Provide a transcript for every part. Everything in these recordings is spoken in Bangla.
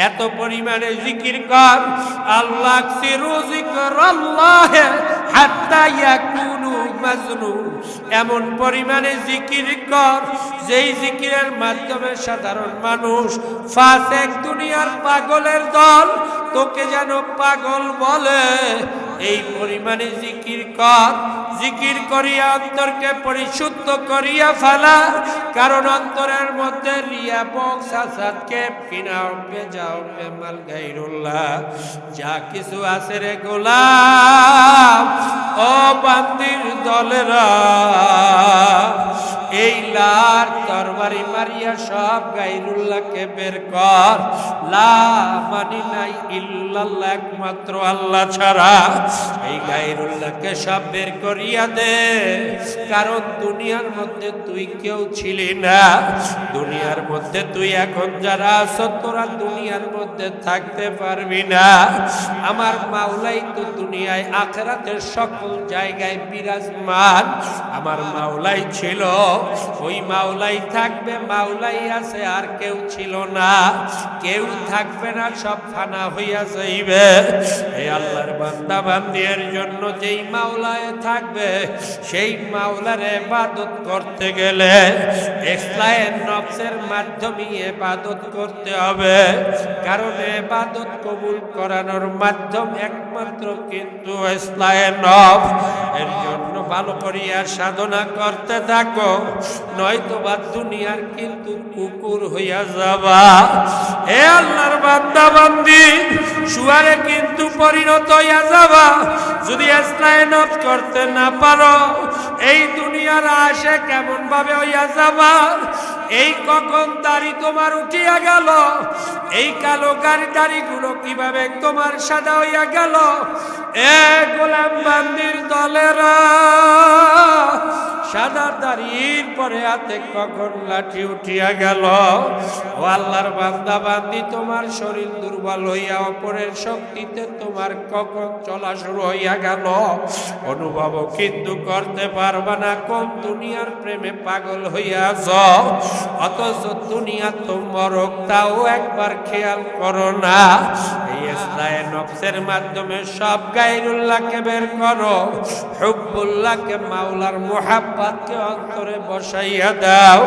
এত পরিমাণে জিকির কর, আল্লাহ সিরু যিকরাল্লাহ হাত্তা ইয়াকুনু মাজনুন, এমন পরিমাণে জিকির কর যেই জিকিরের মাধ্যমে সাধারণ মানুষ ফাসেক দুনিয়ার পাগলের দল তোকে যেন পাগল বলে। এই পরিমাণে জিকির কর, জিকির করিয়া অন্তরকে পরিশুদ্ধ করিয়া ফেলা, কারণ অন্তরের মধ্যে রিয়া বক্স হাসাদকে কিনাওকে যাওকে মাল গায়রুল্লাহ যা কিছু আছে রে গোলাম ও বান্দির দলেরা, এই লার তরবারি মারিয়া সব গায়রুল্লাহকে বের কর। লা মানি নাই ইল্লাল্লাহ, একমাত্র আল্লাহ ছাড়া। এই গায়রুল্লাহকে সব বের করিয়া দে, কারণ দুনিয়ার মধ্যে তুই কেউ ছিলি না। দুনিয়ার মধ্যে তুই এখন যারা আছো তোরা দুনিয়ার মধ্যে থাকতে পারবি না। আমার মাওলাই তো দুনিয়ায় আখিরাতের সকল জায়গায় বিরাজমান। আমার মাওলাই ছিল, ওই মাওলাই থাকবে, মাওলাই আছে, আর কেউ ছিল না, কেউ থাকবে না, সব ফানা হইয়া যাইবে। এই আল্লাহর বান্দা বান্দির জন্য যেই মাওলায় থাকবে সেই মাওলার ইবাদত করতে গেলে ইসলামের নফসের মাধ্যমে ইবাদত করতে হবে, কারণ ইবাদত কবুল করানোর মাধ্যম একমাত্র কিন্তু ইসলামের নফস। এর জন্য ভালো করিয়া সাধনা করতে থাকো, নয়তো বা দুনিয়ার কিন্তু কুকুর হইয়া যাবা। হে আল্লাহর বান্দা বান্দি, শুয়ারে কিন্তু পরিণত হইয়া যাবা যদি ইসলামের নফস করতে না পারো। এই দুনিয়ার আশে কেমন ভাবে হইয়া যাবা, এই কখন দাড়ি তোমার উঠিয়া গেল, এই কালো দাড়িগুলো কিভাবে তোমার সাদা হইয়া গেল। এ গোলাম বান্দির দলেরা, সাদা দাড়ির পরে হাতে কখন লাঠি উঠিয়া গেল। ও আল্লাহর বান্দা বান্দি, তোমার শরীর দুর্বল হইয়া অপরের শক্তিতে তোমার কখন চলা শুরু হইয়া গেল অনুভব কিন্তু করতে পারবা না। কোন দুনিয়ার প্রেমে পাগল হইয়াছ, অথচ দুনিয়া তোমার তাও একবার খেয়াল করো না। এই ইসলামের নফসের মাধ্যমে সব গায়রুল্লাহকে বের করো, হুব্বুল্লাহকে মাওলার মুহাব্বতকে অন্তরে বসাইয়া দাও।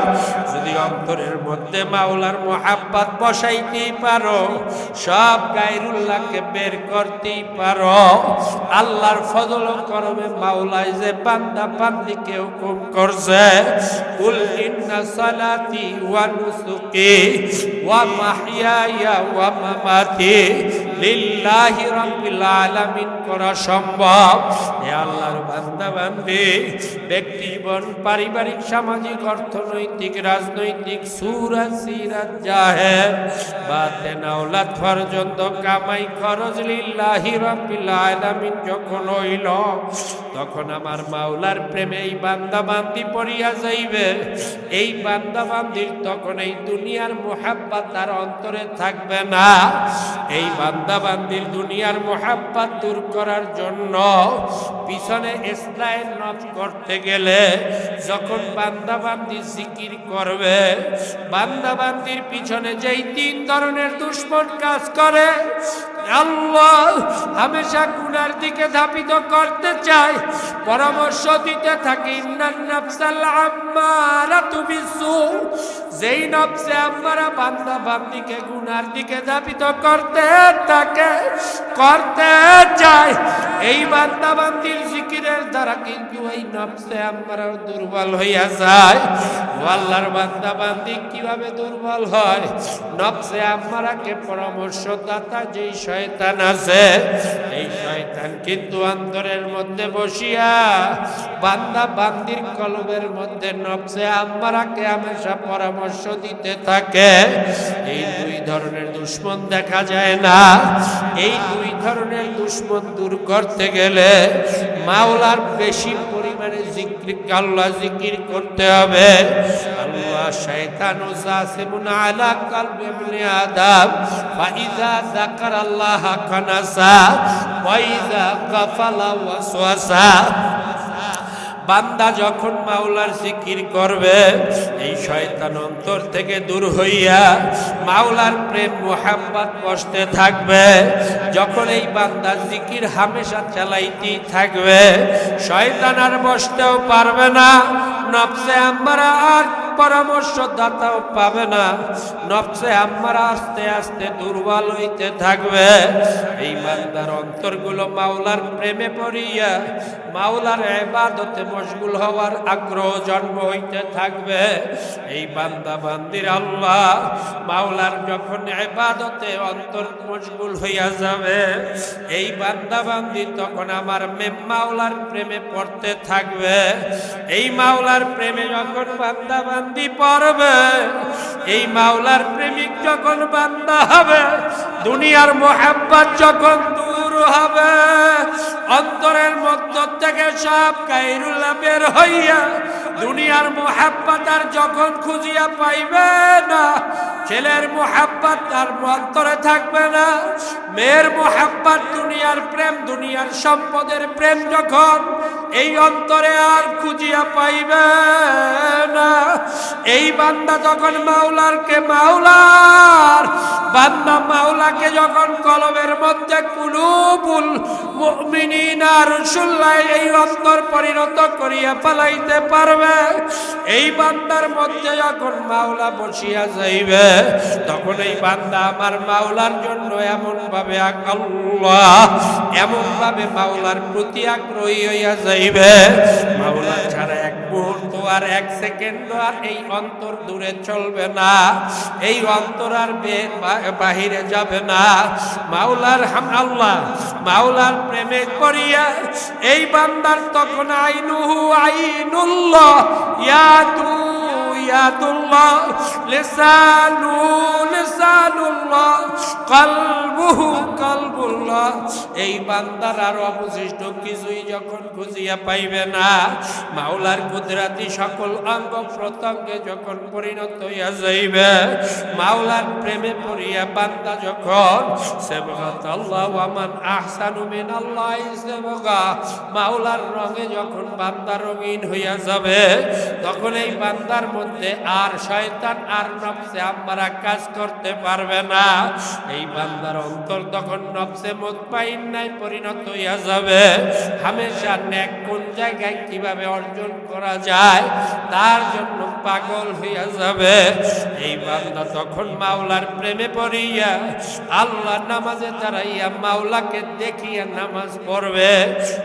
যদি অন্তরের মধ্যে মাওলার মুহাব্বত বসাইতেই পারো, সব গায়রুল্লাহকে বের করতেই পারো। আল্লাহর ফজল ও করমে মাওলাই যে বান্দা বান্দিকে হুকুম করছে, কুল ইন্না সালাতি ওয়া নুসুকি ওয়া মাহইয়ায়া ওয়া মামাতি লিল্লাহি রাব্বিল আলামিন করা সম্ভব। হে আল্লাহর বান্দা বান্দি, ব্যক্তি জীবন, পারিবারিক, সামাজিক, অর্থনৈতিক, রাজনৈতিক, সূরা সিরাত জাহের বাতেন আওলাদ পর্যন্ত কামাই খরচ লিল্লাহি রাব্বিল আলামিন যখন হইল, তখন আমার মাওলার প্রেমে এই বান্দা বান্দি পড়িয়া যাইবে। এই বান্দা বান্দির তখন এই দুনিয়ার মুহাব্বত তার অন্তরে থাকবে না। এই বান্দা বান্দির দুনিয়ার মুহাব্বত দূর করার জন্য পিছনে ইসলামের নফস করতে গেলে যখন বান্দা বান্দি জিকির করবে, বান্দা বান্দির পিছনে যেই তিন ধরনের দুশমন কাজ করে, আল্লাহ হামেশা গুনার দিকে ধাবিত করতে চায়, পরামর্শ দিতে থাকে ইন্নান নাফসাল আম্মারাতু বিসু, যেই নফসে আম্মারা বান্দা বান্দিকে গুনার দিকে ধাবিত করতে থাকে, করতে চায়। এই বান্দা বান্দির জিকিরের দ্বারা কিন্তু এই নফসে আম্মারা দুর্বল হইয়া যায়। আল্লাহর বান্দা বান্দি কিভাবে দুর্বল হয়? নফসে আম্মারাকে পরামর্শদাতা যেই শয়তান আছে, এই শয়তান কিন্তু অন্তরের মধ্যে বসিয়া বান্দা বান্দির কলবের মধ্যে নফসে আম্মারাকে হামেশা পরামর্শ দিতে থাকে। এই দুই ধরনের দুশমন দেখা যায় না। এই দুই ধরনের দুশমন দূর করতে গেলে মাওলার বেশি পরিমাণে আল্লাহ জিকির করতে হবে। আল্লাহ শয়তানু জাসিমুন আলা কলবি ইবনে আদম ফাইজা যাকারাল্লাহ কানাসা ওয়াইজা গাফালা ওয়াসওয়াসা। বান্দা যখন মাওলার জিকির করবে এই শয়তান অন্তর থেকে দূর হইয়া মাওলার প্রেম মোহাব্বত বসতে থাকবে। যখন এই বান্দা জিকির হামেশা চালাইতেই থাকবে, শয়তান আর বসতেও পারবে না, নফসে আম্মারা আর পরামর্শ দাতাও পাবে না, নফসে আম্মারা আস্তে আস্তে দুর্বল হইতে থাকবে। এই বান্দার অন্তরগুলো মাওলার প্রেমে পড়িয়া মাওলার ইবাদতে মশগুল হওয়ার আগ্রহ জন্ম হইতে থাকবে। এই বান্দা বান্দির আল্লাহ মাওলার যখন ইবাদতে অন্তর মশগুল হইয়া যাবে, এই বান্দা বান্দি তখন আমার মাওলার প্রেমে পড়তে থাকবে। এই মাওলার প্রেমে যখন বান্দা বান্দি পড়বে, এই মাওলার প্রেমিক যখন বান্দা হবে, দুনিয়ার মোহাব্বত যখন দূর হবে, অন্তরের মধ্য থেকে সব গায়রুল্লাহ বের হইয়া দুনিয়ার মোহাব্বত আর যখন খুঁজিয়া পাইবে না, ছেলের মোহাব্বত তার অন্তরে থাকবে না, মেয়ের মোহাব্বত দুনিয়ার প্রেম দুনিয়ার সম্পদের প্রেম যখন এই অন্তরে আর খুঁজিয়া পাইবে না, এই বান্দা যখন মাওলারকে মাওলার বান্দা মাওলাকে যখন কলবের মধ্যে কুলুবুল মুমিনিনা রাসূলুল্লাহ এই অন্তর পরিণত করিয়া ফেলাইতে পারবে, এই বান্দার মধ্যে যখন মাওলা বসিয়া যাইবে, তখন এই বান্দা আমার মাওলার জন্য এমন ভাবে আল্লাহ এমন ভাবে মাওলার প্রতি আগ্রহী হইয়া যাইবে, মাওলা ছাড়া এক মুহূর্ত আর এক সেকেন্ড আর এই অন্তর দূরে চলবে না, এই অন্তর আর বাহিরে যাবে না। মাওলার আল্লাহ মাওলার প্রেমে পড়িয়া এই বান্দার তখন আইনুহু আইনুল্লাহ, ইয়াদু ইয়াদুল্লাহ, লিসানু লিসানুল্লাহ, কলবুহু কলবুল্লাহ। এই বান্দার আর অবশিষ্ট কিছুই যখন খুঁজিয়া পাইবে না, মাওলার কুদরতি সকল অঙ্গ প্রত্যঙ্গে যখন পরিণত হইয়া যাইবে, মাওলার প্রেমে পড়িয়া বান্দা যখন সেবগাত আল্লাহ ওয়া মান আহসানু মিনাল্লাহি সেবগা, মাওলার রঙে যখন বান্দা রঙিন হইয়া যাবে, তখন এই বান্দার মধ্যে আর শয়তান আর নফসে আম্মারা কাজ করতে পারবে না। এই বান্দার অন্তর তখন নফসে মুতমাইন্নায় পরিণত হইয়া যাবে। হামেশা নেক কোন জায়গায় কিভাবে অর্জন করা যায় তার জন্য পাগল হইয়া যাবে। এই বান্দা তখন মাওলার প্রেমে পড়িয়া আল্লাহ নামাজে দাঁড়াইয়া মাওলাকে দেখিয়া নামাজ পড়বে,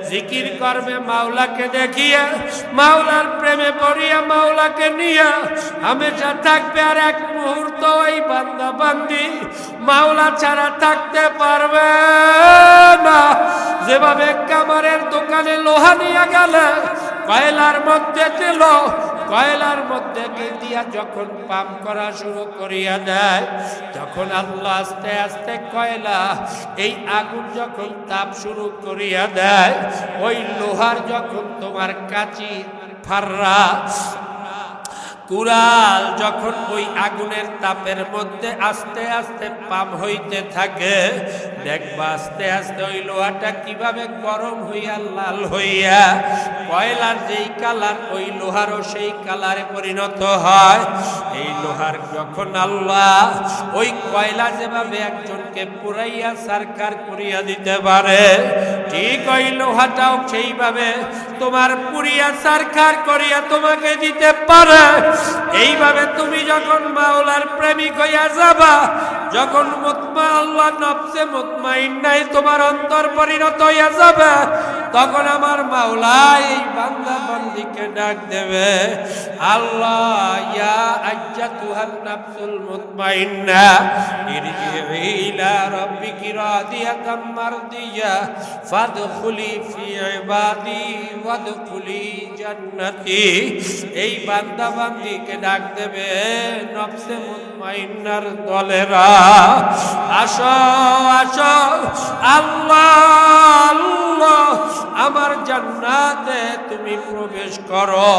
জিকির করবে মাওলাকে দেখিয়া, মাওলার প্রেমে পড়িয়া মাওলাকে নিয়া হামেশা থাকবে। আর এক মুহূর্ত এই বান্দা বান্দি মাওলা ছাড়া থাকতে পারবে না। যেভাবে কামারের দোকানে লোহা নিয়ে গেলে কয়লার মধ্যে দিল, কয়লার মধ্যে দিয়া যখন পাম্প করা শুরু করিয়া দেয়, তখন আল্লাহ আস্তে আস্তে কয়লা এই আগুন যখন তাপ শুরু করিয়া দেয়, ওই লোহার যখন তোমার কাঁচি ফাররা কুড়াল যখন ওই আগুনের তাপের মধ্যে আস্তে আস্তে পাম হইতে থাকে, দেখবা আস্তে আস্তে ওই লোহাটা কিভাবে গরম হইয়া লাল হইয়া কয়লার যেই কালার ওই লোহারও সেই কালারে পরিণত হয়। এই লোহার যখন আল্লাহ ওই কয়লা যেভাবে একজনকে পুরাইয়া সারকার করিয়া দিতে পারে, ঠিক ওই লোহাটাও সেইভাবে তোমার পুরিয়া সারকার করিয়া তোমাকে দিতে পারে। এইভাবে তুমি যখন মাওলার প্রেমিক হইয়া যাবা, যখন আল্লাহ নফসে মুতমাইন্নায় তোমার অন্তর পরিণত হইয়া যাবে, তখন আমার মাওলা এই বান্দা বান্দিকে ডাক দেবে, আল্লাহ ইয়া আজ্জাতুহান নাফসুল মুতমাইন্না ইরজিই ইলা রাব্বিকি রাদিয়াতাম মারদিয়া ফাদখুলি ফি ইবাদি ওয়াদখুলি জান্নাতি। এই বান্দা বান্দিকে ডাক দেবে, নফসে মুতমাইন্নার দলেরা, আসো আসো, আল্লাহ আল্লাহ আমার জান্নাতে তুমি প্রবেশ করো।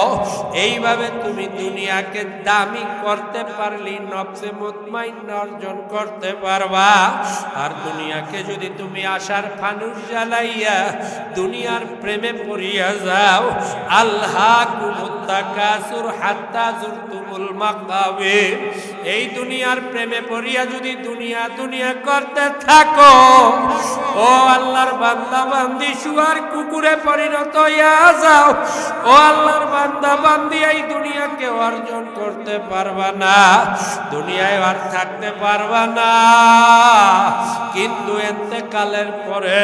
এইভাবে তুমি দুনিয়াকে দামি করতে পারলি নফসে মুতমাইন্না অর্জন করতে পারবা। আর দুনিয়াকে যদি তুমি আশার ফানুস জ্বালাইয়া দুনিয়ার প্রেমে পড়িয়া যাও, আল্লাহকুমুত তাকাসুর হাত্তা যুরতুমুল মাকাবির, এই দুনিয়ার প্রেমে পড়িয়া যদি দুনিয়া দুনিয়া করতে থাকো, ও আল্লাহর বান্দা বান্দি শুয়ার কুকুরে পরিণত হইয়া যাও। ও আল্লাহর বান্দা বান্দি এই দুনিয়াকে অর্জন করতে পারবা না, দুনিয়ায় আর থাকতে পারবা না। কিন্তু ইন্তেকালের পরে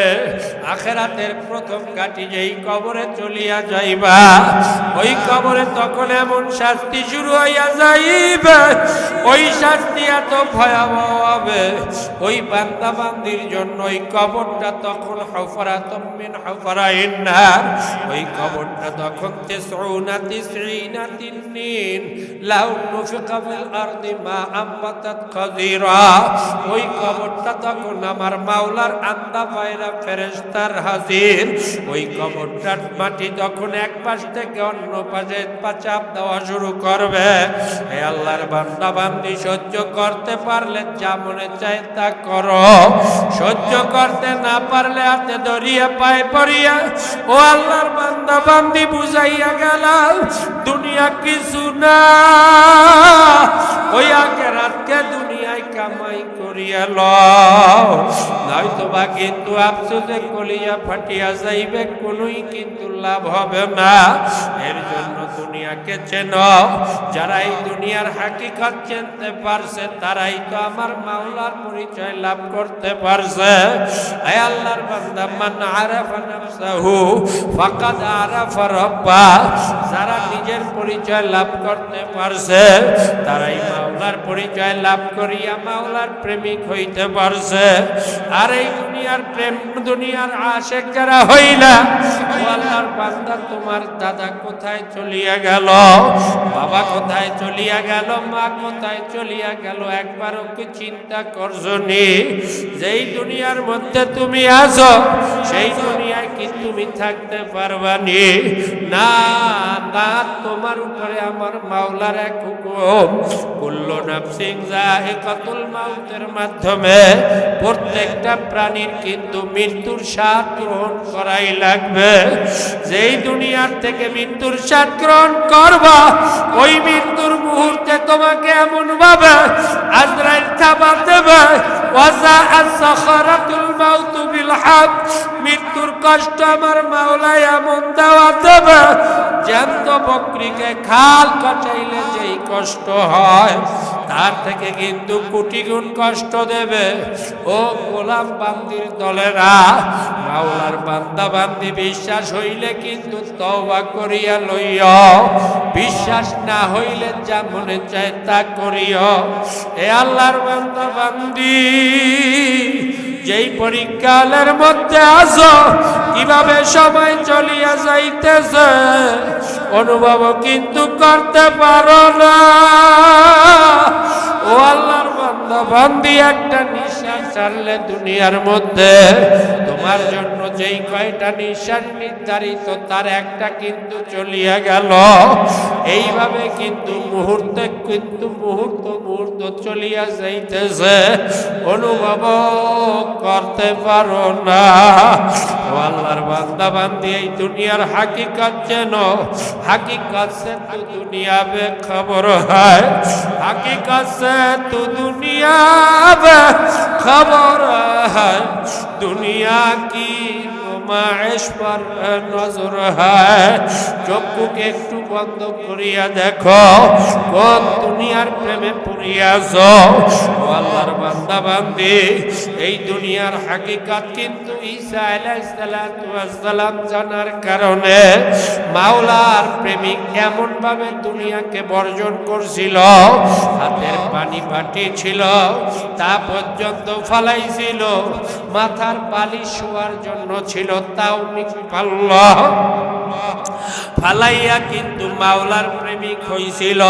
আখিরাতের প্রথম কাটি যেই কবরে চলিয়া যাইবা, ওই কবরে তখন এমন শাস্তি শুরু হইয়া যাইবে, ওই শাস্তি এত ভয়াবহ হবে ওই বান্দা বান্দির জন্য। ওই কবরটা তখন হুফরাতুম মিন হুফরাইন নার, ওই কবরটা তখন 99 তিন্নিন লাউ নুফিকা ফিল আরদি মা আমবাতাত খাযীরা, ওই কবরটা তখন আমার মাওলার আন্দা পায়রা ফেরেশতার হাজির। ওই কবরটার মাটি তখন এক পাশ থেকে অন্য পাশে চাপ দেওয়া শুরু করবে। হে আল্লাহর বান্দা বান্দি, সহ্য করতে পারলে যা মনে চায় তা করো, সহ্য করতে না পারলে হাতে ধরিয়া পায়ে পড়িয়া ও আল্লাহর বান্দা বান্দি বুঝাইয়া গেল দুনিয়া কিছু না, ওই আখিরাতকে দুনিয়ায় কামাই করিয়া লও, নয়তো বা কিন্তু আফসোসে কলিজা ফাটিয়া যাইবে, কোনোই কিন্তু লাভ হবে না। এর জন্য দুনিয়াকে চেনো। যারা এই দুনিয়ার হাকিকত চিনতে পারছে তারাই তো আমার মাওলার পরিচয় লাভ করতে পারছে। হে আল্লাহর বান্দা, মান আরাফা নাফসাহু ফাকাদ আরাফা রাব্বা, যারা নিজের পরিচয় লাভ করতে পারছে তারাই মাওলার পরিচয় লাভ করিয়া মাওলার প্রেমিক হইতে পারছে। আর এই দুনিয়ার প্রেম দুনিয়ার আশিক যারা হইলা, ও আল্লাহর বান্দা, তোমার দাদা কোথায় চলিয়া গেল, বাবা কোথায় চলিয়া গেল, মা কোথায় চলিয়া গেল, একবারও কি চিন্তা করছনি? যেই দুনিয়ার মধ্যে তুমি আছো সেই দুনিয়ায় কি তুমি থাকতে পারবানি? না না, তোমার উপরে আমার মাওলার এক হুকুম, কুল্লু নাফসিন যায়িকাতুল মাউতের মাধ্যমে প্রত্যেকটা প্রাণীর কিন্তু মৃত্যুর স্বাদ গ্রহণ করাই লাগবে। যেই দুনিয়ার থেকে মৃত্যুর স্বাদ গ্রহণ করবা, ওই মৃত্যুর মুহূর্তে তোমাকে এমন ভাবে আজরাইল থাবা দেবে, ওয়াজাআত সাখারাতুল মাউত বিল হক, মৃত্যুর কষ্ট আমার মাওলা এমন দেওয়া দেবে, জ্যান্ত বকরিকে খাল কাটাইলে যেই কষ্ট হয় তার থেকে কিন্তু কোটি গুণ কষ্ট দেবে। ও গোলাম বান্দির দলেরা, মাওলার বান্দা বান্দি বিশ্বাস হইলে কিন্তু তওবা করিয়া লইও, বিশ্বাস না হইলে যা মনে চায় তা করিও। এ আল্লাহর বান্দা বান্দি, যেই পরীক্ষালের মধ্যে আছো, কিভাবে সময় চলিয়া যাইতেছে অনুভব কিন্তু করতে পারো না। ও আল্লাহর বান্দা বান্দি, একটা নিঃশ্বাস ছাড়লে দুনিয়ার মধ্যে তোমার জন্য যেই কয়টা নিঃশ্বাস নির্ধারিত তার একটা কিন্তু চলিয়া গেল। এইভাবে কিন্তু মুহূর্তে কিন্তু মুহূর্ত চলিয়া যাইতেছে, অনুভব করতে পারো না। ও আল্লাহর বান্দা বান্দি, এই দুনিয়ার হাকিকত যেন हकीकत से तू दुनिया में खबर है, हकीकत से तू दुनिया में खबर है, दुनिया की नुमाइश पर नजर है। চক্ষুকে একটু বন্ধ করিয়া দেখো, কোন দুনিয়ার প্রেমে পড়িয়াছো। আল্লাহর বান্দা বান্দি, এই দুনিয়ার হাকিকত কিন্তু ঈসা আলাইহিস সালাম জানার কারণে মাওলার প্রেমিক এমন ভাবে দুনিয়াকে বর্জন করছিল, হাতের পানি পাঠিয়েছিল, তা পর্যন্ত ফালাইছিল, মাথার বালিশ শোয়ার জন্য ছিল, তাও পারল। ফালাইয়া কিন্তু মাওলার প্রেমিক হইছিল।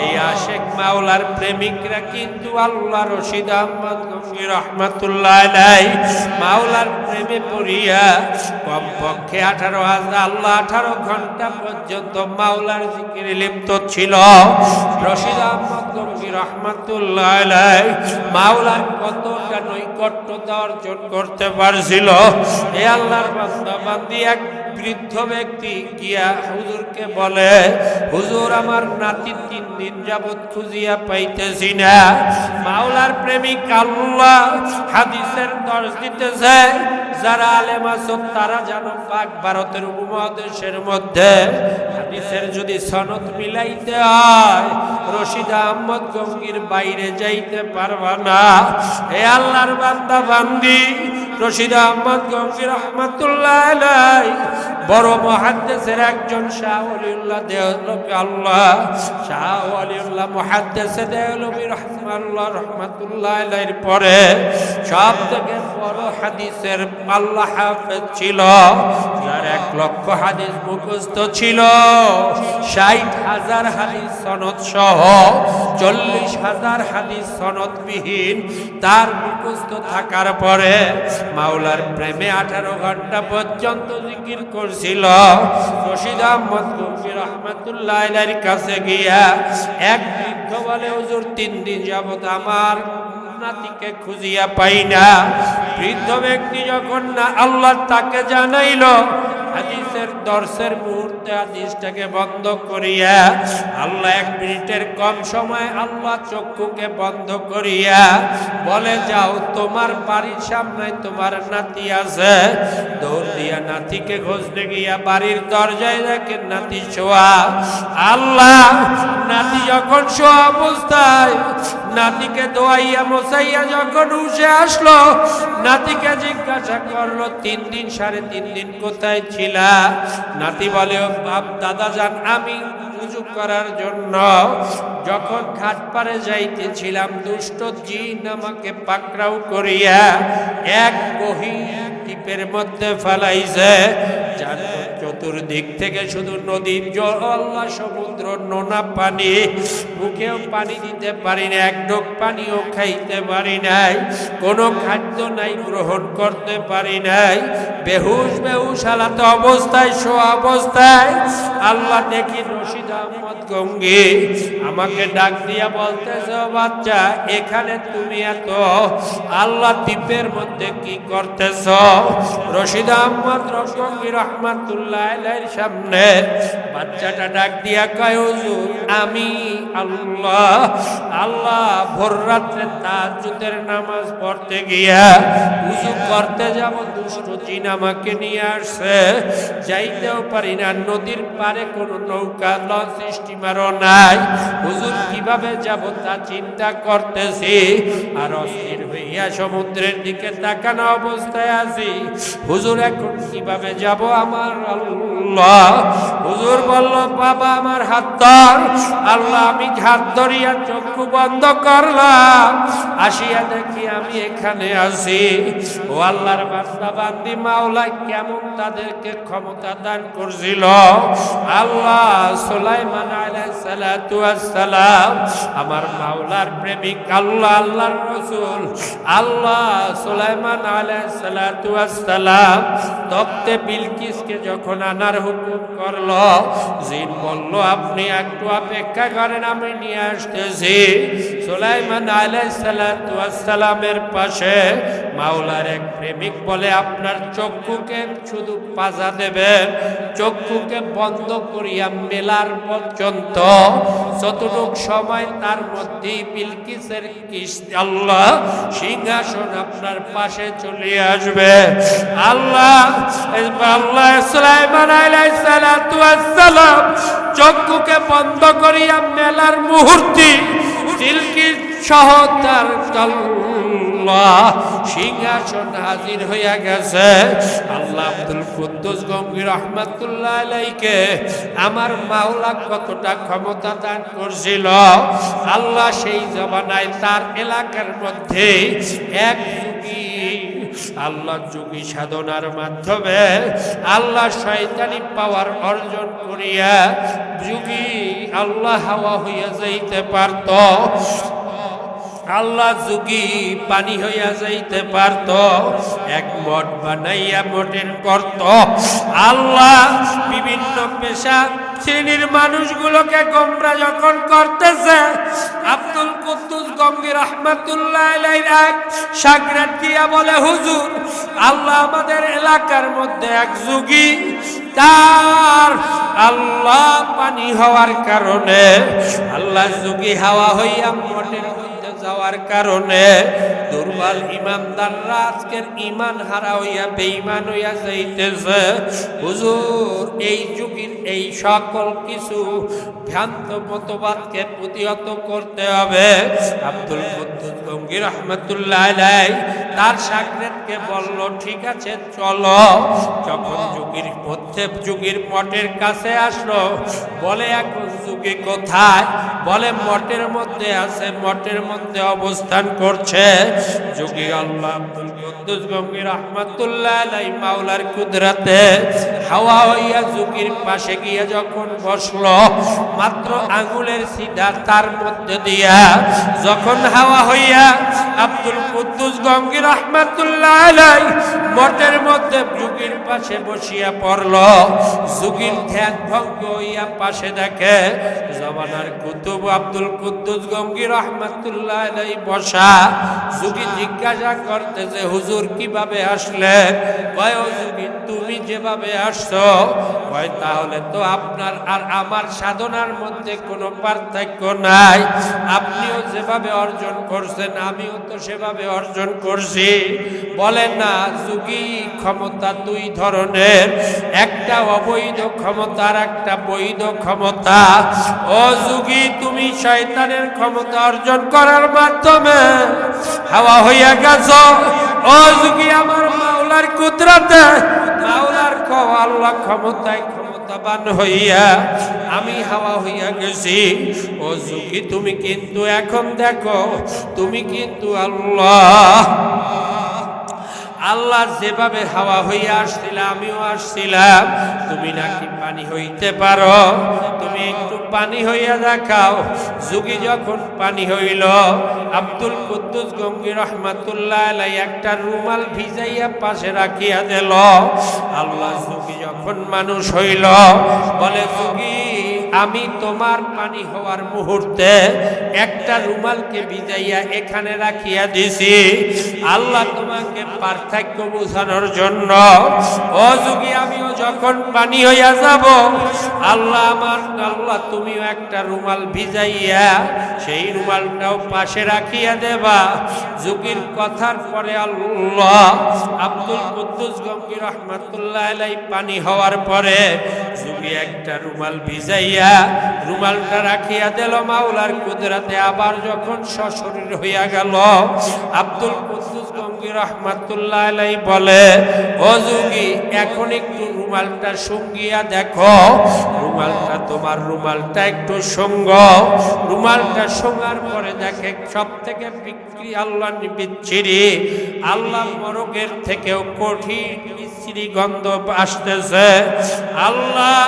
এই আশেক মাওলার প্রেমিকরা কিন্তু আল্লাহ রশিদ আহমদ গঙ্গি রহমাতুল্লাহ আলাইহি মাওলার প্রেমে পড়িয়া কমপক্ষে 18 ঘন্টা পর্যন্ত মাওলার জিকিরে লিপ্ত ছিল। রশিদ আহমদ গঙ্গি রহমাতুল্লাহ আলাইহি মাওলার কতটা নৈকট্যতা অর্জন করতে পারছিল। এ আল্লাহর বান্দা বান্দি এক বৃদ্ধ ব্যক্তি গিয়া হুজুরকে বলে, হুজুর আমার নাতি 3 দিন যাবত খুঁজিয়া পাইতেছি না। মাওলার প্রেমিক আল্লাহ হাদিসের দর্শ দিতেছে, যারা আলেম আছেন তারা জানো পাক ভারতের উপমহাদেশের মধ্যে হাদিসের যদি সনদ মিলাইতে হয় রশিদ আহমদ গঙ্গির বাইরে যাইতে পারবা না। হে আল্লাহর বান্দা বান্দি, রশিদ আহমদ গঙ্গি রহমাতুল্লাহ আলাইহি বড় মুহাদ্দিসের একজন শাহ ওলিউল্লাহ দেওলভী আল্লাহ শাহ ওলিউল্লাহ মুহাদ্দিসে দেওলভী রহমাতুল্লাহ আলাইহির পরে সব থেকে বড় হাদিসের আল্লাহ হাফেজ ছিল, যার 1 লক্ষ হাদিস মুখস্থ ছিল, 60,000 হাদিস সনদ সহ 40,000 হাদিস সনদবিহীন তার মুখস্থ থাকার পরে মাওলার প্রেমে 18 ঘন্টা পর্যন্ত জিকির করছিল। রশিদ আহমদ গঙ্গি রহমাতুল্লাহ আলাইহির কাছে গিয়া এক বৃদ্ধ বলে, হুজুর 3 দিন যাবত আমার নাতিকে খুঁজিয়া পাই না। বৃদ্ধ ব্যক্তি যখন না আল্লাহ তাকে জানাইল, হাদিসের দর্শের মুহূর্তে হাদিসটাকে বন্ধ করিয়া আল্লাহ 1 মিনিটের কম সময় আল্লাহ চক্ষুকে বন্ধ করিয়া বলে, যাও তোমার বাড়ির সামনে তোমার নাতি আছে। দৌড় দিয়া নাতিকে খুঁজতে গিয়া বাড়ির দরজায় দেখে নাতি শোয়া। আল্লাহ নাতি যখন শোয়া অবস্থায় নাতিকে দোয়াইয়া মোসাইয়া যখন উঠে আসলো, নাতিকে জিজ্ঞাসা করলো 3 দিন 3.5 দিন কোথায় ছিলা? নাতি বলে, বাপ দাদা জান আমি উযু করার জন্য যখন ঘাট পারে যাইতেছিলাম, দুষ্ট জিন আমাকে পাকড়াও করিয়া এক গহীন দ্বীপের মধ্যে ফেলাইছে। চতুর্দিক থেকে শুধু নদীর জল, আল্লাহ সমুদ্র নোনা পানি, মুখেও পানি দিতে পারি না, 1 ঢোক পানিও খাইতে পারি নাই, কোনো খাদ্য নাই গ্রহণ করতে পারি নাই, বেহুশ হালাত অবস্থায় শোয়া অবস্থায় আল্লাহ দেখি রশিদ আহমদ গঙ্গি আমাকে ডাক দিয়া বলতেছে, বাচ্চা এখানে তুমি এত আল্লাহ দ্বীপের মধ্যে কি করতেছ? রশিদ আহমদ গঙ্গি রহমাতুল্লাহ আলাইহির সামনে বাচ্চাটা ডাক দিয়া কয়, হুজুর আমি আল্লাহ ভোর রাত্রে তাহাজ্জুদের নামাজ পড়তে গিয়া উযু করতে যাব, দুষ্ট জিন আমাকে নিয়ে আসছে, যাইতেও পারি না, নদীর পারে কোনো নৌকা লঞ্চ স্টিমারও নাই, হুজুর কিভাবে যাব তা চিন্তা করতেছি, আর অস্থির হইয়া সমুদ্রের দিকে তাকানো অবস্থায় আছি, হুজুর এখন কিভাবে যাব আমার আল্লাহ? হুজুর বলল, বাবা আমার হাত ধর। আল্লাহ আমি হাত ধরিয়া চক্ষু বন্ধ করলাম, আসিয়া দেখি আমি এখানে আছি। ও আল্লাহর বান্দা বান্দি, মাওলা কেমন তাদেরকে ক্ষমতা দান করছিল। আল্লাহ সুলাইমান আলাইহিস সালাতু ওয়াস সালাম আমার মাওলার প্রেমিক আল্লাহ আল্লাহর রাসূল আল্লাহ সুলাইমান আলাইহিস সালাতু ওয়াস সালাম তখতে বিলকিসকে যখন আনার হুকুম করলো, জিন বলল আপনি একটু অপেক্ষা করেন, আমি নিয়ে আসতেছি। সুলাইমান আলাইহিস সালাতু ওয়াস সালামের পাশে মাওলার এক প্রেমিক বলে, আপনার চক্ষুকে শুধু পাজা দেবেন, চক্ষুকে বন্ধ করিয়া মেলার পর্যন্ত যতটুক সময় তার মধ্যে বিলকিসের আল্লাহ সিংহাসন আপনার পাশে চলে আসবে। আল্লাহ সুলাইমান আলাইহিস সালাতু ওয়াস সালাম চক্ষুকে বন্ধ করিয়া মেলার মুহূর্তে বিলকিস সহ তার সিংহাসন হাজির হইয়া গেছে। আল্লাহ আব্দুল কুদ্দুস গঙ্গি রহমাতুল্লাহ আলাইহিকে আমার মাওলা কতটা ক্ষমতা দান করছিল। আল্লাহ সেই জমানায় তার এলাকার মধ্যে এক যুগী আল্লাহ যোগী সাধনার মাধ্যমে আল্লাহ শয়তানি পাওয়ার অর্জন করিয়া যোগী আল্লাহ হাওয়া হইয়া যাইতে পারত, আল্লাহ যোগী পানি হইয়া যাইতে পারত, এক মঠ বানাইয়া মঠের করত। আল্লাহ বিভিন্ন পেশা শ্রেণীর মানুষগুলোকে গোমরা যখন করতেছে, আব্দুল কুদ্দুস গঙ্গী রাহমাতুল্লাহ আলাইহি এক শাগরেদ দিয়া বলে, হুজুর আল্লাহ আমাদের এলাকার মধ্যে এক যোগী, তার আল্লাহ পানি হওয়ার কারণে, আল্লাহ যোগী হাওয়া হইয়া মঠের যাওয়ার কারণে দুর্বল ইমানদাররা আজকের ইমান হারা হইয়া বেঈমান হইয়া যাইতেছে। হুজুর এই যুগের এই সকল কিছু ভ্রান্ত মতবাদকে প্রতিহত করতে হবে। আব্দুল কুদ্দুস গঙ্গী রাহমাতুল্লাহ আলাইহি তার শাগরেদকে বলল, ঠিক আছে চলো। যখন যুগীর মঠের কাছে আসলো, বলে এখন যুগী কোথায়? বলে মঠের মধ্যে আছে, মঠের মধ্যে অবস্থান করছে। যোগী আল্লাহ আব্দুল কুদ্দুস গঙ্গী রাহমাতুল্লাহ আলাইহি মাওলার কুদরতে হাওয়া হইয়া যোগীর পাশে গিয়ে যখন বসলো, মাত্র আঙ্গুলের সিধা তার মধ্যে দিয়া যখন হাওয়া হইয়া আব্দুল কুদ্দুস গঙ্গী রাহমাতুল্লাহ আলাইহি মঠের মধ্যে যোগীর পাশে বসিয়া পড়ল, যোগীর ধ্যান ভঙ্গ হইয়া পাশে দেখে জমানার কুতুব আব্দুল কুদ্দুস গঙ্গী রাহমাতুল্লাহ আলাইহি বসা। যোগী জিজ্ঞাসা করতেছে, হুজুর কিভাবে আসলেন? কয়, ও যোগী তুমি যেভাবে আসছো, কয় তাহলে তো আপনার আর আমার সাধনার মধ্যে কোনো পার্থক্য নাই, আপনিও যেভাবে অর্জন করছেন আমিও তো সেভাবে অর্জন করছি। বলে না, যোগী ক্ষমতা দুই ধরনের, একটা অবৈধ ক্ষমতা আর একটা বৈধ ক্ষমতা। ও যোগী তুমি শয়তানের ক্ষমতা অর্জন করার মাধ্যমে হাওয়া হইয়া গেছ। ও যোগী আমার মাওলার কুদরতে, মাওলার আল্লাহ ক্ষমতায় ক্ষমতাবান হইয়া আমি হাওয়া হইয়া গেছি। ও যোগী তুমি কিন্তু এখন দেখো, তুমি কিন্তু আল্লাহ যেভাবে হাওয়া হইয়া আসছিলাম আমিও আসছিলাম, তুমি নাকি পানি হইতে পারো, তুমি একটু পানি হইয়া দেখাও। যোগী যখন পানি হইল, আব্দুল কুদ্দুস গঙ্গী রাহমাতুল্লাহ আলাইহি একটা রুমাল ভিজাইয়া পাশে রাখিয়া দিল। আল্লাহ যোগী যখন মানুষ হইল, বলে যোগী আমি তোমার পানি হওয়ার মুহূর্তে একটা রুমালকে ভিজাইয়া এখানে রাখিয়া দিছি, আল্লাহ তোমাকে পার্থক্য বোঝানোর জন্য। ও যোগী আমিও যখন পানি হইয়া যাব, আল্লাহ তুমিও একটা রুমাল ভিজাইয়া সেই রুমালটাও পাশে রাখিয়া দেবা। যোগীর কথার পরে আল্লাহ আব্দুল কুদ্দুস গঙ্গী রাহমাতুল্লাহ আলাইহি পানি হওয়ার পরে যোগী একটা রুমাল ভিজাইয়া রুমালটা রাখিয়া দিল মাওলার কুদরতে। আবার যখন সশরীর হইয়া গেল, আব্দুল কুদ্দুস গঙ্গী রাহমাতুল্লাহ আলাইহি বলে, ও যোগী এখন একটু রুমালটা শুঙ্গিয়া দেখো, তোমার রুমালটা একটু শুঙ্গ। রুমালটা শোঙার পরে দেখে সব থেকে বিচ্ছিরি, আল্লাহ মরগের থেকেও কঠিন বিশ্রী গন্ধ আসতেছে। আল্লাহ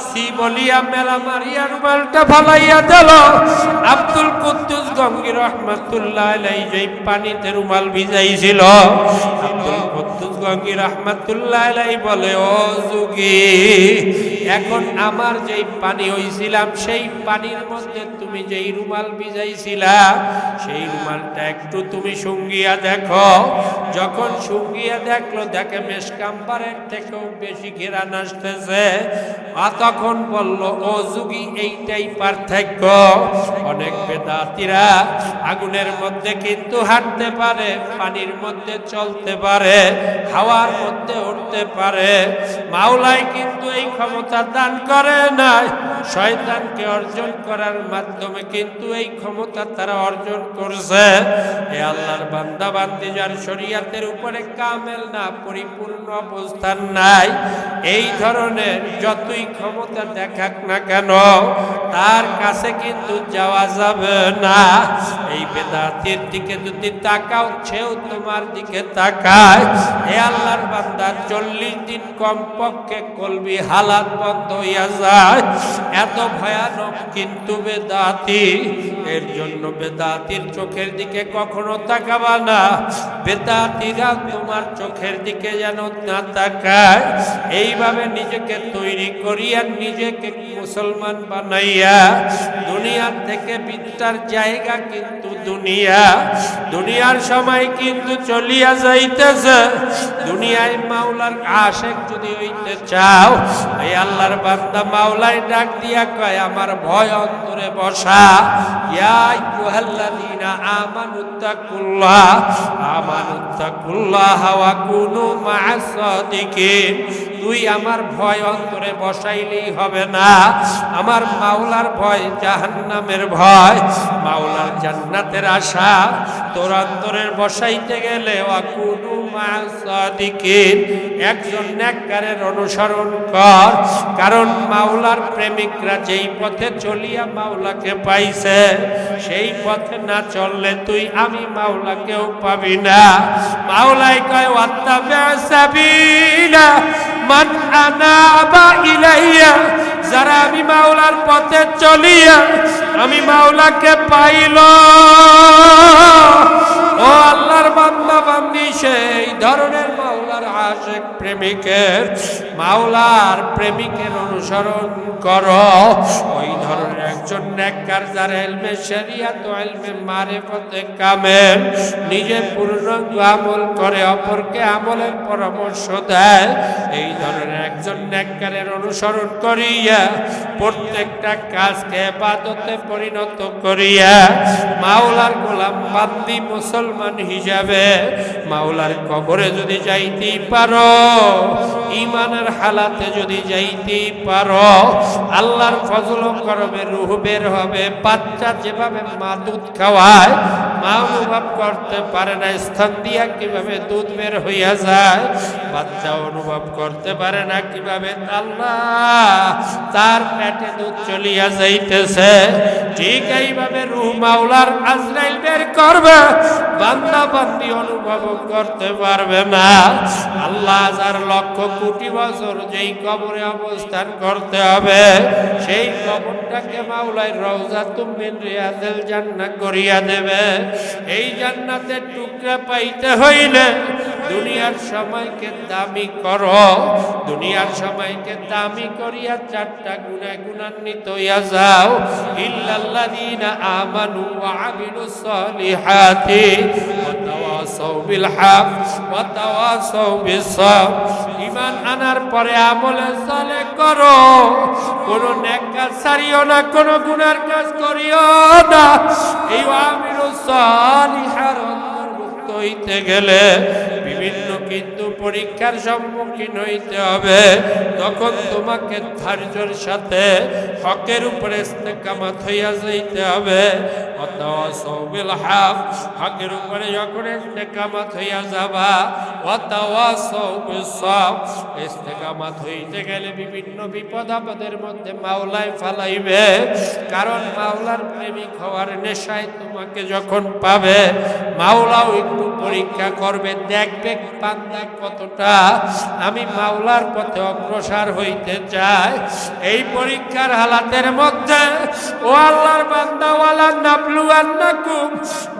সি বলিয়া মেলা মারিয়া রুমালটা ফালাইয়া দিল। আব্দুল কুদ্দুস গঙ্গী রাহমাতুল্লাহ আলাইহি যেই পানিতে রুমাল ভিজাইছিল, আব্দুল কুদ্দুস গঙ্গী রাহমাতুল্লাহ আলাইহি বলে, ও যোগী এখন আমার যেই পানি হইছিলাম সেই পানির মধ্যে তুমি যেই রুমাল ভিজাইছিলা সেই রুমালটা একটু তুমি শুঙ্গিয়া দেখো। যখন শুঙ্গিয়া দেখলো, দেখে মেশকাম্বারের থেকেও বেশি ঘেরান আসতেছে। তখন বলল, ও যোগী এইটাই পার্থক্য। অনেক বেদাতীরা আগুনের মধ্যে কিন্তু হাঁটতে পারে, পানির মধ্যে চলতে পারে, হাওয়ার মধ্যে উঠতে পারে, মাওলাই কিন্তু এই ক্ষমতা দান করে নাই। শয়তানকে অর্জন করার মাধ্যমে কিন্তু এই ক্ষমতা তারা অর্জন করছে। এ আল্লাহর বান্দা বান্দি যার শরীয়তের উপরে কামেল না, পরিপূর্ণ অবস্থান নাই, এই ধরনের যতই ক্ষমতা দেখাক না কেন তার কাছে কিন্তু যাওয়া যাবে না। এই বেদাতির দিকে যদি তাকাও, সেও তোমার দিকে তাকায়। এ আল্লাহর বান্দা 40 দিন কমপক্ষে কলবি হালাত বন্ধ হইয়া যায়, এত ভয়ানক কিন্তু বেদাতি। এর জন্য বেদাতির চোখের দিকে কখনো তাকাবা না, বেদাতিরা তোমার চোখের দিকে যেন না তাকায়। এইভাবে নিজেকে তৈরি করিয়া নিজেকে মুসলমান বানাইয়া দুনিয়ার থেকে বিদ্যার জায়গা কিন্তু দুনিয়ার সময় কিন্তু চলিয়া যাইতেছে। দুনিয়ায় মাওলার আশিক যদি হইতে চাও, এই আল্লাহর বান্দা মাওলাই ডাক দিয়া কয়, আমার ভয় অন্তরে বসা। ইয়া আইয়ুহাল্লাযীনা আমানুত্তাকুল্লাহ ওয়া কুনু মা'আস সাদিকিন। তুই আমার ভয় অন্তরে বসাইলেই হবে না, আমার মাওলার ভয়, জাহান্নামের ভয়, মাওলার জান্নাতের আশা তোর অন্তরের বসাইতে গেলে ওয়া কুনু মা'আস সাদিকিন, একজন নেককারের অনুসরণ কর। কারণ মাওলার প্রেমিকরা যেই পথে চলিয়া মাওলাকে পাইছে, সেই পথে না চললে তুই আমি মাওলাকেও পাবি না। মাওলাই কয়, ওয়াত্তাবি' সাবিলা মান আনাবা ইলাইয়া, যারা আমি মাওলার পথে চলিয়া আমি মাওলাকে পাইল। ও আল্লাহর বান্দা বান্দি, সেই ধরনের মাওলার আশিক মাওলার প্রেমিকের অনুসরণ করো। ওই ধরনের একজন নেককার যার ইলমে শরিয়ত ও ইলমে মারিফতে কামেল, নিজে পূর্ণাঙ্গ আমল করে অপরকে আমলের পরামর্শ দেয়, এই ধরনের একজন নেককারের অনুসরণ করিয়া প্রত্যেকটা কাজকে ইবাদতে পরিণত করিয়া মাওলার গোলাম বান্দি মুসলমান হিসাবে মাওলার কবরে যদি যাইতে পারো, ঈমানের হালাতে যদি যাইতে পারো, আল্লাহর ফজল করবে, রূহ বের হবে। বাচ্চা যেভাবে মা দুধ খাওয়ায়, মা অনুভব করতে পারে না স্থান দিয়া কিভাবে দুধ বের হইয়া যায়, বাচ্চা অনুভব করতে পারে না কিভাবে আল্লাহ তার পেটে দুধ চলিয়া যাইতেছে। ঠিক এইভাবে রূহ মাওলার আজরাইল বের করবে, বান্দা বান্দি অনুভব করতে পারবে না। আল্লাহ 1000 লক্ষ কোটি বছর যেই কবরে অবস্থান করতে হবে, সেই কবরটাকে মাওলাই রওজাতুম মিন রিয়াজিল জান্নাহ করিয়া দেবে। এই জান্নাতের টুকরা পাইতে হইলে দুনিয়ার সময়কে দামি করো, দুনিয়ার সময়কে দামি করিয়া 4টা গুনাহ গুণান্বিত হইয়া যাও। ইল্লাল্লাযীনা আমানু ওয়া আমিলুস সালিহাতি ওয়া তাওয়াসাউ বিল হক ওয়া তাওয়াসাউ বিস সাবর। ঈমান আনার পরে আমলে সালেহ করো, কোন নেক কাজ ছাড়িও না, কোন গুনার কাজ করিও না। এই আমিলুস সালিহার অন্তর্ভুক্ত হইতে গেলে বিভিন্ন কিন্তু পরীক্ষার সম্মুখীন হইতে হবে। তখন তোমাকে ধৈর্যের সাথে হকের উপরে ইস্তেকামাত হইয়া যাইতে হবে। ওয়াতাওয়াসাউ বিল হক, হকের উপরে যখন ইস্তেকামাত হইয়া যাবা, ওয়াতাওয়াসাউ বিস সাবর, ইস্তেকামাত হইতে গেলে বিভিন্ন বিপদ আপদের মধ্যে মাওলাই ফালাইবে। কারণ মাওলার প্রেমিক হওয়ার নেশায় তোমাকে যখন পাবে, মাওলাও একটু পরীক্ষা করবে, দেখবে বান্দা কতটা আমি মাওলার পথে অগ্রসর হইতে চাই। এই পরীক্ষার হালাতের মধ্যে ও আল্লাহর বান্দা, ওয়ালা নাবলুয়ান্নাকুম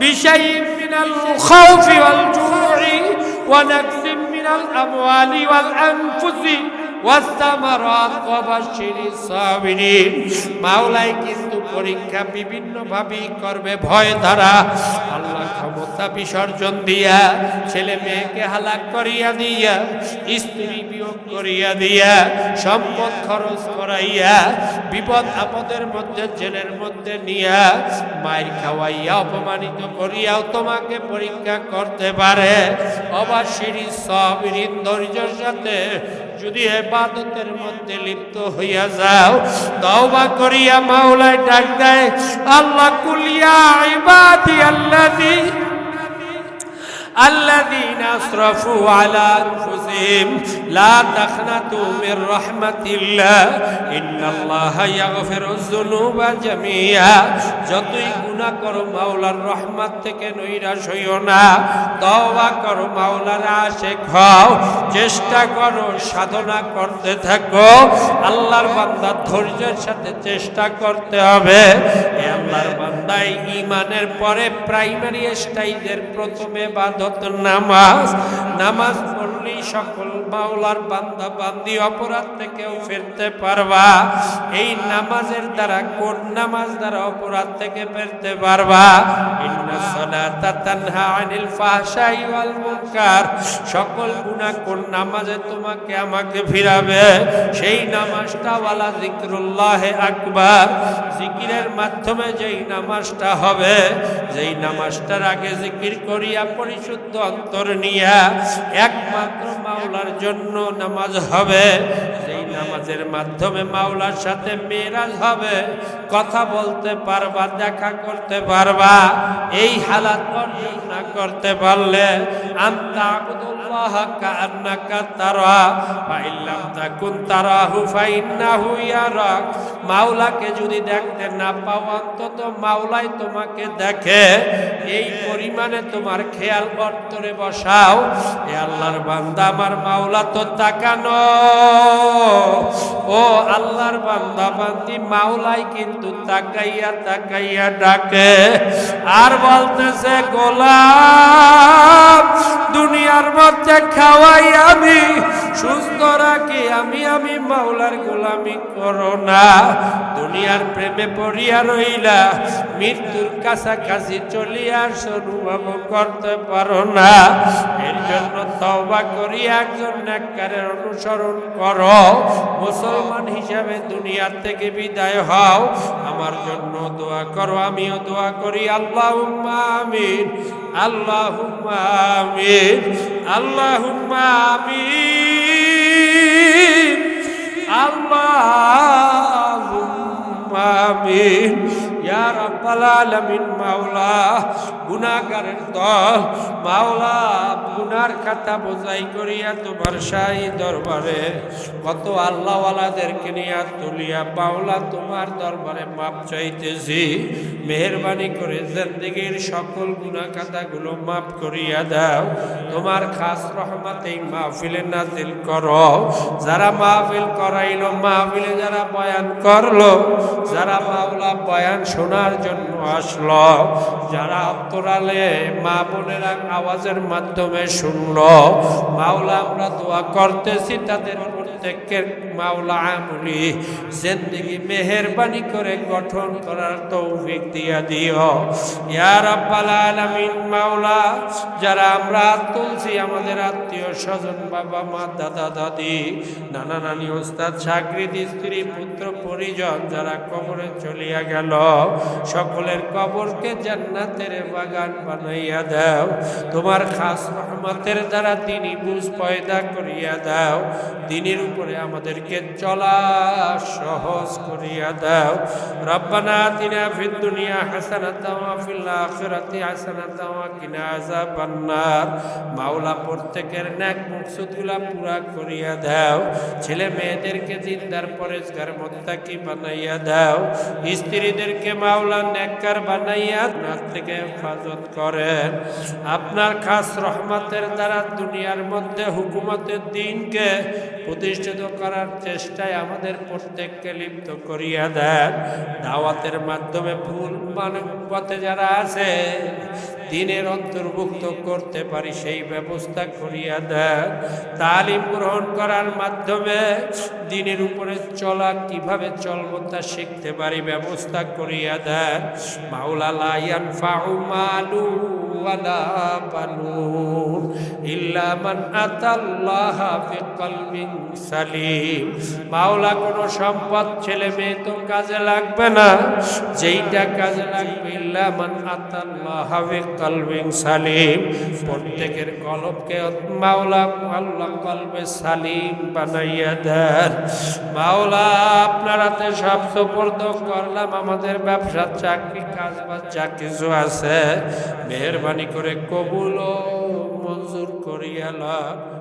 বিশাইইন মিনাল খাউফি ওয়াল জুই ওয়া নাকসিম মিনাল আমওয়ালি ওয়াল আনফুসি ওয়াসসামারাত ওয়া বাশশিরিস সাবিরিন। মাওলাই কিন্তু পরীক্ষা বিভিন্ন ভাবেই করবে, ভয় দ্বারা, আল্লাহ ক্ষমতা বিসর্জন দিয়া, ছেলে মেয়েকে হালাক করিয়া দিয়া, স্ত্রী বিয়োগ করিয়া দিয়া, সম্পদ খরচ করাইয়া, বিপদ আপদের মধ্যে জেলের মধ্যে নিয়া, মায়ের খাওয়াইয়া, অপমানিত করিয়াও তোমাকে পরীক্ষা করতে পারে। ওয়া বাশশিরিস সাবিরিন, ধৈর্যের সাথে যদি ইবাদতের মধ্যে লিপ্ত হইয়া যাও। তওবা করিয়া মাওলায় ডাক দেয়, আল্লাহ কুলিয়া ইবাদি الذين أسرفوا على أنفسهم لا تقنطوا من رحمة الله إن الله يغفر الذنوب جميعا। যতই গুনাহ করো মাওলার রহমত থেকে নৈরাশ হইও না, তওবা করো, মাওলার আশিক হও, চেষ্টা করো, সাধনা করতে থাকো। আল্লাহর বান্দা ধৈর্যের সাথে চেষ্টা করতে হবে। এ আল্লাহর বান্দা ঈমানের পরে প্রাইমারি স্টেজের প্রথমে ইবাদত নামাজ। নামাজ পড়লেই সকল মাওলার বান্দা বান্দি অপরাধ থেকেও ফিরতে পারবা। এই নামাজের দ্বারা, কোন নামাজ দ্বারা অপরাধ থেকে ফিরতে পারবা? ইন্নাস সালাতা তানহা আনিল ফাহশাই ওয়াল মুনকার। সকল গুনাহ কোন নামাজে তোমাকে আমাকে ফিরাবে? সেই নামাজটা ওয়ালা যিকরুল্লাহে আকবার। জিকিরের মাধ্যমে যেই নামাজটা হবে, যেই নামাজটার আগে জিকির করিয়া পরিশুদ্ধ অন্তর নিয়া একমাত্র মাওলার জন্য নামাজ হবে, যেই নামাজের মাধ্যমে মাওলার সাথে মেরাজ হবে, কথা বলতে পারবা, দেখা করতে পারবা। এই হালাত অর্জন না করতে পারলে আনতা আবুদুল্লাহ কাআন্নাকা তারা ফা ইল্লাম তাকুন তারাহু ফা ইন্নাহু ইয়ারাক। মাওলাকে যদি দেখতে না পাও, অন্তত মাওলাই তোমাকে দেখে। এই পরিমাণে তোমার খেয়াল অন্তরে বসাও। এ আল্লাহর বান্দা, আমার মাওলা তো তাকানো। ও আল্লাহর বান্দা বান্দি, মাওলাই কিন্তু তাকাইয়া তাকাইয়া ডাকে আর বলতেছে, গোলাম দুনিয়ার মধ্যে খাওয়াই আমি, সুস্থ রাখি আমি মাওলার গোলামি করো না। দুনিয়ার প্রেমে পড়িয়া রইলা, মৃত্যুর কাছাকাছি চলিয়া অনুভব করতে পারো না। এর জন্য তওবা করি একজন নেককারের অনুসরণ করো। মুসলমান হিসাবে দুনিয়া থেকে বিদায় হও। আমার জন্য দোয়া করো, আমিও দোয়া করি। আল্লাহুম্মা আমিন, আল্লাহুম্মা আমিন, আল্লাহুম্মা আমিন, আল্লাহুম্মা আমিন। ইয়া রাব্বাল আলামিন। মাওলা গুনাহগারের দল, মাওলা গুনার খাতা বোঝাই করিয়া তোমার শাহী দরবারে কত আল্লাহওয়ালাদেরকে নিয়ে তুলিয়া মাওলা তোমার দরবারে মাপ চাইতেছি। মেহেরবানি করে জিন্দেগীর সকল গুনাহ খাতাগুলো মাফ করিয়া দাও। তোমার খাস রহমত এই মাহফিলে নাজিল করো। যারা মাহফিল করাইলো, মাহফিলে যারা বয়ান করলো, যারা মাওলা বয়ান শোনার জন্য আসলো, যারা অন্তরালে মা বোনেরা আওয়াজের মাধ্যমে শুনলো, মাওলা আমরা দোয়া করতেছি তাদের প্রত্যেকের মাওলা আমলি জিন্দেগি মেহেরবানি করে গঠন করার তৌফিক দিয়া দিও ইয়া রাব্বাল আলামিন। মাওলা যারা আমরা তুলছি, আমাদের আত্মীয় স্বজন, বাবা মা, দাদা দাদি, নানা নানি, ওস্তাদ শাগরিদ, স্ত্রী পুত্র পরিজন যারা কবরে চলিয়া গেল, সকলের কবরকে জান্নাতের বাগান বানাইয়া দাও। তোমার খাস রহমতের দ্বারা দিনই বুঝ পয়দা করিয়া দাও। দিনের উপরে আমাদেরকে চলা সহজ করিয়া দাও। রব্বানা আতিনা ফিদ দুনিয়া হাসানাতাও ওয়া ফিল আখিরাতি হাসানাতাও ওয়া কিনা আযাবান নার। মাওলা প্রত্যেকের নেক মাকসুদগুলা পুরা করিয়া দাও। ছেলে মেয়েদেরকে দিনদার পরেজগার মুত্তাকি বানাইয়া দাও। স্ত্রীদেরকে মাওলা নেককার বানাইয়া নার থেকে হেফাজত করেন। আপনার খাস রহমতের দ্বারা দুনিয়ার মধ্যে হুকুমতের দ্বীনকে প্রতিষ্ঠিত করার চেষ্টায় আমাদের প্রত্যেককে লিপ্ত করিয়া দেন। দাওয়াতের মাধ্যমে ভুল মানব পথে যারা আছে, দ্বীনের অন্তর্ভুক্ত করতে পারি সেই ব্যবস্থা করিয়া দেন। তালিম গ্রহণ করার মাধ্যমে দ্বীনের উপরে চলা, কিভাবে চলবো তা শিখতে পারি ব্যবস্থা করিয়া দেন। মাওলা লা ইয়ানফাউ মালু ওয়ালা বানুন ইল্লা মান আতাল্লাহা বিকলবিন সালিম। মাওলা কোনো সম্পদ ছেলে মেয়ে তো কাজে লাগবে না, যেইটা কাজে লাগবে ইল্লা মান আতাল্লাহা বিকলবিন সালিম, প্রত্যেকের কলবকে মাওলা আল্লাহ কলবে সালিম বানাইয়া দেন। মাওলা আপনার হাতে সব সুপর্দ করলাম, আমাদের ব্যবসা চাকরি কাজ বাজ যা কিছু আছে মেহেরবানি করে কবুল ও মঞ্জুর করিয়া লও।